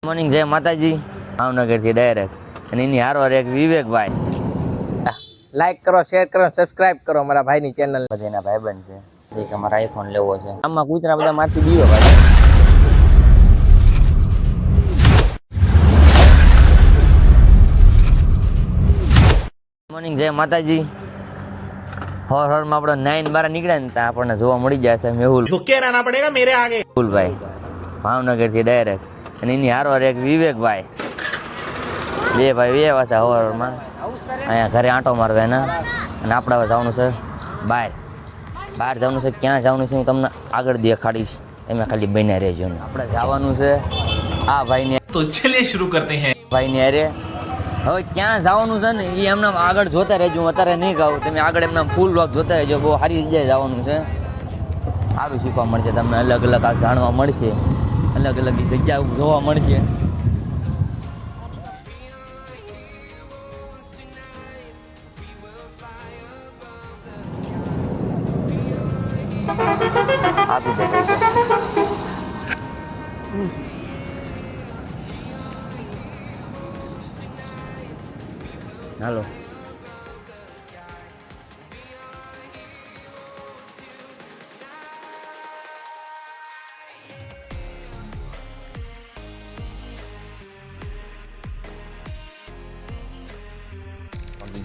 Morning જય માતાજી ભાવનગરથી direct અને એની હારવાર એક વિવેકભાઈ લાઈક કરો, શેર કરો, સબસ્ક્રાઇબ કરો અમારા ભાઈની ચેનલ. બધાના ભાઈબંધ છે કે અમારા આઈફોન લેવો છે. આમાં કૂતરા બધા મારથી દીવો ભાઈ. મોર્નિંગ જય માતાજી. હરમાં આપણે 9-12 નીકળ્યા ને ત્યાં આપણને જોવા મળી જશે મેહુલ મેહુલભાઈ ભાવનગરથી ડાયરેક્ટ અને એની હારવાર એક વિવેકભાઈ. બે ભાઈ બે પાછા હવારમાં અહીંયા ઘરે આંટો મારવા એના અને આપણે હવે જવાનું છે બહાર જવાનું છે. ક્યાં જવાનું છે હું તમને આગળ દેખાડીશ, એમાં ખાલી બન્યા રહેજો. આપણે જવાનું છે આ ભાઈને. તો ચલિए शुरू करते हैं. ભાઈને અરે હવે ક્યાં જવાનું છે ને એ એમને આગળ જોતા રહેજો. હું અત્યારે નહીં ગાઉં, તમે આગળ એમને ફૂલ વ્લોગ જોતા રહેજો. બહુ સારી જગ્યાએ જવાનું છે, સારું શીખવા મળશે તમને. અલગ અલગ આ જાણવા મળશે, અલગ અલગ જગ્યા જોવા મળશે. આપી દે હાલો.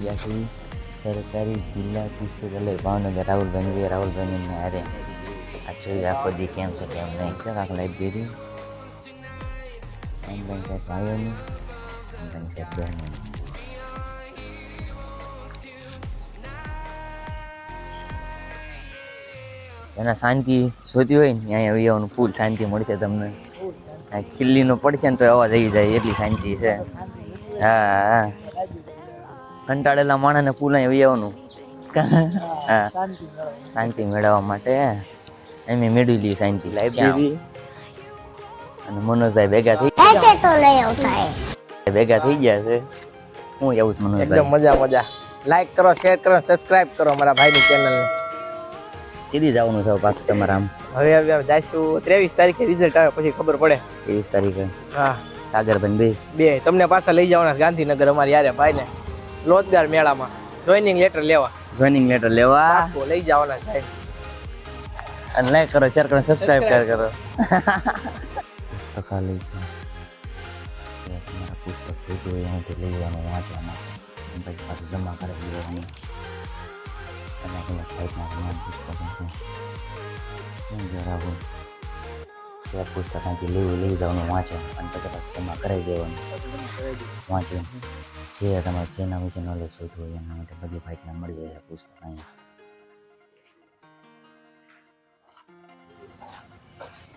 ગયા સરકારી જિલ્લા પુસ્તકાલય ભાવનગર. રાહુલભાઈ હારે આ જોઈ આખો દી કેમ છે કેમ નહીં છે. આખી લાઇબ્રેરી ઓનલાઈન છે ભાઈઓની, ઓનલાઈન છે બહેનોની. એના શાંતિ જોતી હોય ને અહીંયા આવવાનું ફૂલ શાંતિ મળશે તમને. ખીલ્લીનો પડશે ને તો અવાજ આવી જાય એટલી શાંતિ છે. હા, કંટાળેલા માણસને ફૂલ અહીં આવવાનું. હા, શાંતિ મેળવવા માટે એમ મેળવી લી શાંતિ. લાઇબ્રેરી અને મનોજભાઈ ભેગા થઈ ગયા છે. હું એવું છું મનોજભાઈ. એકદમ મજા. લાઈક કરો, શેર કરો, સબસ્ક્રાઇબ કરો અમારા ભાઈની ચેનલને. કીધી જવાનું છે પાછું તમારે આમ? હવે જઈશું 23 તારીખે રિઝલ્ટ આવે પછી ખબર પડે. 23 તારીખે? હા. સાગરભાઈ બે તમને પાછા લઈ જવાના ગાંધીનગર અમારી યારે ભાઈને રોજગાર મેળામાં જોઈનિંગ લેટર લેવા લઈ જવાના સાહેબ. અને લાઈક કરો, શેર કરો, સબસ્ક્રાઇબ કરો. ખાલી તમારા પુસ્તક જોઈતું હોય અહીંથી લઈ જવાનું, વાંચવાના, પછી પાછું જમા કરી દેવાનું. અલગ અલગ ટાઈપના તમારા પુસ્તકો છે. પુસ્તક અહીંથી લઈ જવાનું, વાંચવાનું અને પછી પાછું જમા કરાવી દેવાનું. વાંચીને જે તમારે જેના વિશે નોલેજ જોઈતું હોય એના માટે બધી માહિતી મળી જાય પુસ્તક અહીંયા.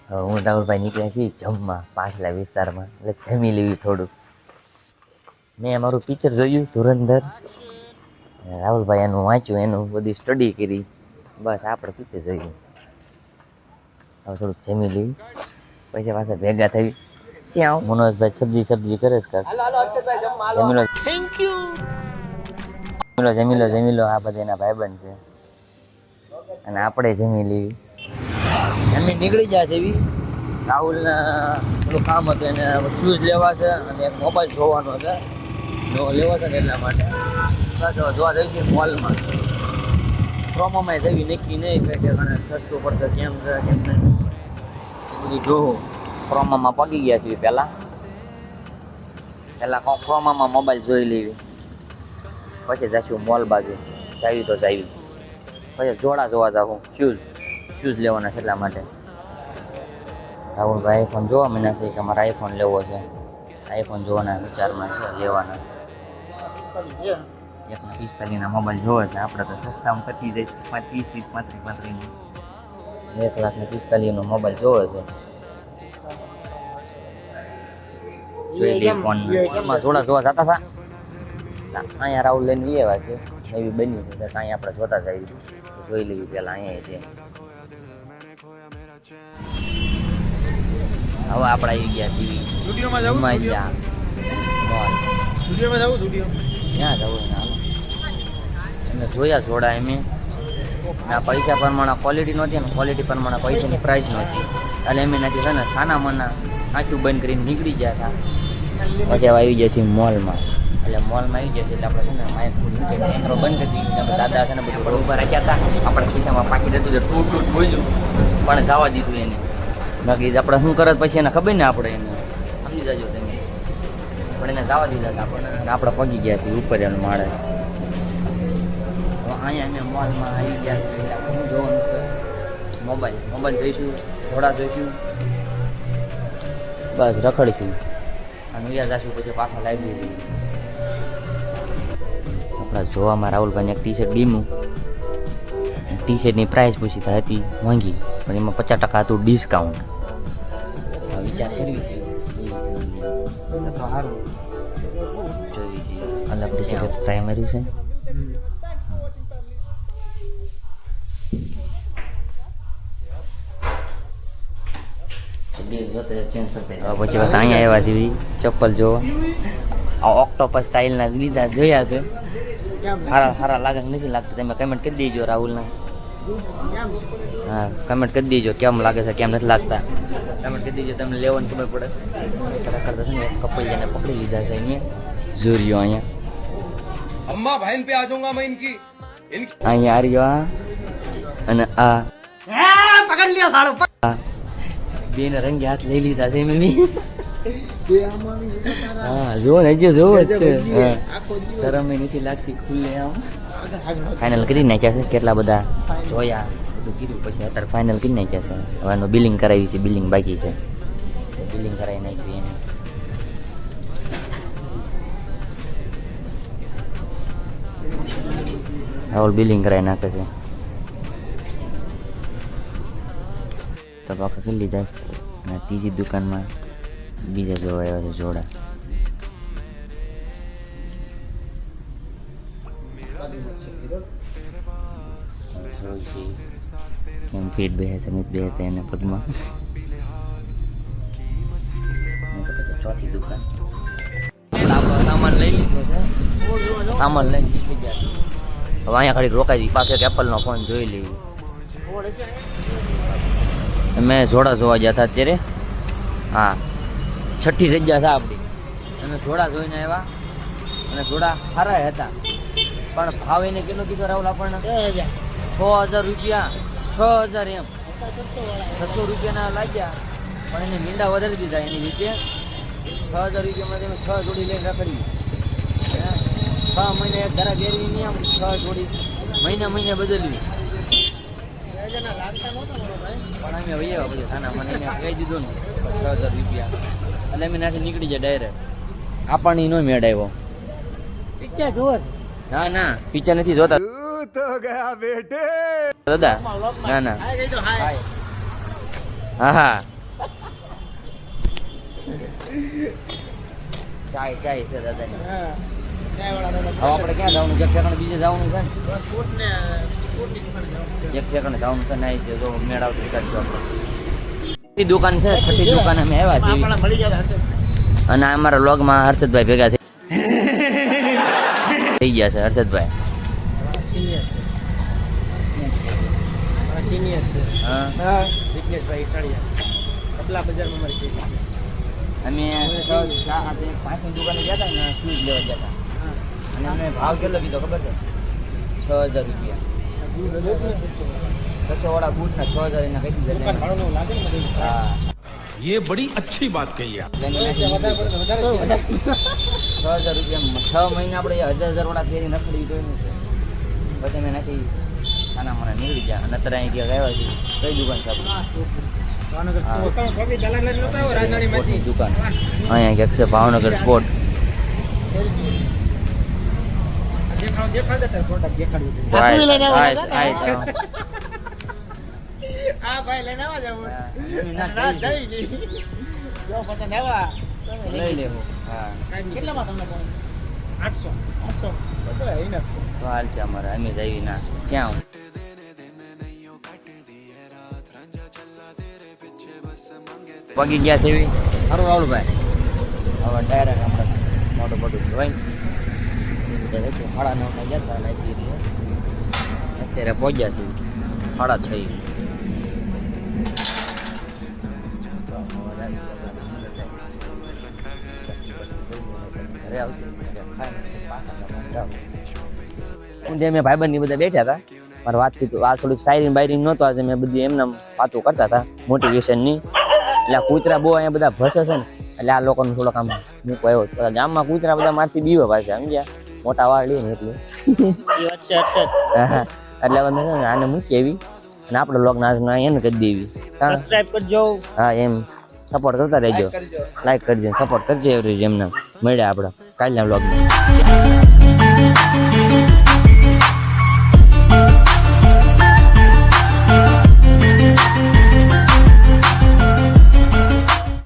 હવે હું રાહુલભાઈ નીકળ્યા છીએ જમવા પાછલા વિસ્તારમાં, એટલે જમી લેવી થોડુંક. મેં મારું પિક્ચર જોયું ધુરંધર. રાહુલભાઈ એનું વાંચ્યું, એનું બધી સ્ટડી કરી. બસ આપણે પિક્ચર જોયું. હવે થોડુંક જમી લેવી પછી પાછા ભેગા થઈ. ક્યાં મનોજભાઈ સબ્જી કરે છે કાક. જમી લો. આ બધા એના ભાઈબંધ છે અને આપણે જમી લેવી. જમી નીકળી જાય છે એવી. રાહુલના પેલું કામ હતું, એને શૂઝ લેવા છે અને એક મોબાઈલ જોવાનો છે. લેવો છે ને એટલા માટે જોવા જઈ છીએ મોલમાં. પ્રોમોમાં જવી નક્કી નહીં કે સસ્તું પડશે કેમ છે કેમ નહીં બધું જોવું. પ્રોમોમાં પગી ગયા છીએ પહેલાં પ્રોમોમાં મોબાઈલ જોઈ લેવી, પછી જઈશું મોલ બાજુ. જાવી તો જાવી, પછી જોડા જોવા જાઉં. શૂઝ લેવાના છે એટલા માટે. રાહુલભાઈ આઈફોન જોવા માંડ્યા છે કે અમારે આઈફોન લેવો છે. આઈફોન જોવાના વિચારમાં છે, લેવાના. 1:45 મોબાઈલ જોવે છે. આપણે તો સસ્તામાં પતી જાય 30-35. 1:45 મોબાઈલ જોવે છે. જોઈ લઈએ ફોનમાં જોડા જોવા જતા હતા. અહીંયા રાહુલ લઈને એવા છે, એવી બની છે તો અહીંયા આપણે જોતા જઈએ. જોઈ લેવી પહેલાં અહીંયા છે. હવે આપણે આવી ગયા છીએ સ્ટુડિયોમાં જવું. ક્યાં જવું એને જોયા જોડા એમ. આ પૈસા પ્રમાણે ક્વોલિટી નહોતી ને ક્વોલિટી પ્રમાણે પૈસાની પ્રાઇસ નહોતી. એટલે એમ નથી છે ને સાના મના આંચું બંધ કરીને નીકળી ગયા હતા. પછી હવે આવી જાય છે મોલમાં. એટલે મોલમાં આવી જાય છે એટલે આપણે છે ને માઇક કેમેરો બંધ કરી દીધી. આપણે દાદા છે ને બધું પણ ઊભા રાખ્યા હતા. આપણા ખિસ્સામાં પાકીટ હતું તો તૂટ બોલ્યું પણ જવા દીધું એને. બાકી આપણે શું કરત પછી એને ખબર ને આપણે એને સમજી જાજો તમે. પણ એને જવા દીધા હતા આપણને. આપણે પગી ગયા છીએ ઉપર એનું માળે. અહીંયા અમે મોલમાં આવી ગયા છીએ. આપણે જોવાનું છે મોબાઈલ જોઈશું, જોડા જોઈશું, બસ રખડીશું અને વ્યા જશું. પછી પાછા લાવી આપણા જોવામાં રાહુલભાઈને એક ટી શર્ટ ગમ્યું. ટી શર્ટની પ્રાઇસ પૂછી તો હતી મોંઘી, પણ એમાં 50% હતું ડિસ્કાઉન્ટ. વિચાર કરવી છે તો સારું જોઈ છે. અલગ ટી શર્ટ ટ્રાય માર્યું છે. ચેન્જ કરતા પછી બસ અહીંયા આવ્યા છે ચપ્પલ જોવા. આ ઓક્ટોપસ સ્ટાઇલના જ લીધા જોયા છે. સારા લાગે નથી લાગતા. તમે કમેન્ટ કરી દેજો રાહુલના. હા કમેન્ટ કરી દેજો કેમ લાગે છે કેમ નથી લાગતા. કમેન્ટ કરી દેજો તમને લેવાની ખબર પડે. કરતા છે ને કપૈયાને પકડી લીધા છે અહીંયા જોરિયો અહીંયા. अम्मा बहन पे आ जाऊंगा मैं इनकी અહીંયા આર્યો અને આ પકડ લ્યો સાળો. બેને રંગે હાથ લઈ લીધા છે મમ્મી. હા જો ને હજી જોવો જ છે. શરમ નથી લાગતી ખુલ્લે આમ. ફાઇનલ કરી નાખ્યા છે. કેટલા બધા જોયા બધું કીધું પછી અત્યારે ફાઇનલ કરી નાખ્યા છે. હવે એનું બિલિંગ કરાવી છે. બિલિંગ બાકી છે. બિલિંગ કરાવી નાખ્યું એને. રાહુલ બિલિંગ કરાવી નાખે છે. તો આપણે કરી લીધા છે. અને ત્રીજી દુકાનમાં બીજા જોવા આવ્યા છે જોડા. કેમ ફીટ બેસે છે નથી બેસતા એને પગમાં. તો પછી ચોથી દુકાન આપણો સામાન લઈ લીધો છે. સામાન લઈ નીકળી ગયા. હવે અહીંયા ખાલી રોકાઈ દઈ. પાસે એપલનો ફોન જોઈ લઈએ. મેં જોડા જોવા ગયા હતા અત્યારે. હા 6ઠ્ઠી જગ્યા છે આપણી. અને જોડા જોઈને આવ્યા અને જોડા સારા હતા. પણ ભાવ એને કેટલો કીધો રાહુલ આપણને? 6,000 રૂપિયા. 6,000 એમ 600 રૂપિયાના લાગ્યા. પણ એને મીંડા વધારી દીધા એની રીતે. 6,000 રૂપિયામાં તમે 6 જોડી લઈને રખડી. 6 મહિને એક ઘરા ગેરવી નહીં આમ 6 જોડી મહિને બદલવી. પણ અમે વૈયા પછી ખાના મને એને કહી દીધું ને 6,000 રૂપિયા. એટલે અમે નાથી નીકળી જાય ડાયરેક્ટ. આપણને નો મેળ આવ્યો. પિક્ચર જોર. ના પિક્ચર નથી જોતા દાદા. ના હા ચાય છે દાદા. હવે આપણે ક્યાં જવાનું? એક ઠેકાણે બીજે જવાનું છે ને. એક ઠેકાણે જવાનું છે ને. જો મેળ આવતી કરજો આપણે. દુકાન છે 6ઠ્ઠી દુકાન અમે આવ્યા છીએ. અને અમારા વ્લોગમાં હર્ષદભાઈ ભેગા થઈ ગયા છે. હર્ષદભાઈ સિનિયર છે. હા સિગ્નેશભાઈ કાળિયા કપલા બજારમાં મારી છે. અમે 5ની દુકાને ગયા હતા ને શૂઝ લેવા ગયા હતા. અને અમને ભાવ કેટલો કીધો ખબર છે? 6,000 રૂપિયા. 600 વાળા બૂટના 6,000 એના કહી દીધા. હા ये बड़ी अच्छी बात कही आप. 6,000 રૂપિયા 6 મહિના આપણે 1,000 વાળા ફેરી નખડી તો એનું છે. પછી મેં નાખી ખાના મને નીકળી ગયા. અને અત્યારે અહીં ગયા આવ્યા છે. કઈ દુકાન છે આપણી? દુકાન અહીંયા ક્યાંક છે ભાવનગર સ્પોર્ટ. લઈ લેવું. હા તો હાલ છે અમારે. અમે જઈ ના ક્યાં પગી ગયા છે એવી. સારું રાહુલભાઈ. હવે ડાયરેક્ટ આપણે મોટું ધોવાઈ 9:30 ગયા હતા. અત્યારે પહોંચ્યા છે 6:30. ઘરે આવશું હું જે મેં ભાઈબંધ બધા બેઠા હતા મારે વાતચીત આ થોડીક સાયરિંગ બાયરિંગ નહોતો આજે મેં બધી એમના વાતો કરતા હતા મોટિવેશનની એટલે આ કૂતરા બહુ અહીંયા બધા ભસે છે ને એટલે આ લોકોનું થોડોક આમ મૂકો આવ્યો ગામમાં કૂતરા બધા મારથી બીવે પાસે સમજ્યા મોટા વાળ લઈએ ને એટલે એટલે હવે મેં આને મૂકી આવી અને આપણે લોગને આજના એને કરી દેવી સબસ્ક્રાઇબ કરજો. હા એમ સપોર્ટ કરતા રહેજો લાઈક કરજો સપોર્ટ કરજો એવરેજ એમને મળ્યા આપણે કાલના વ્લોગમાં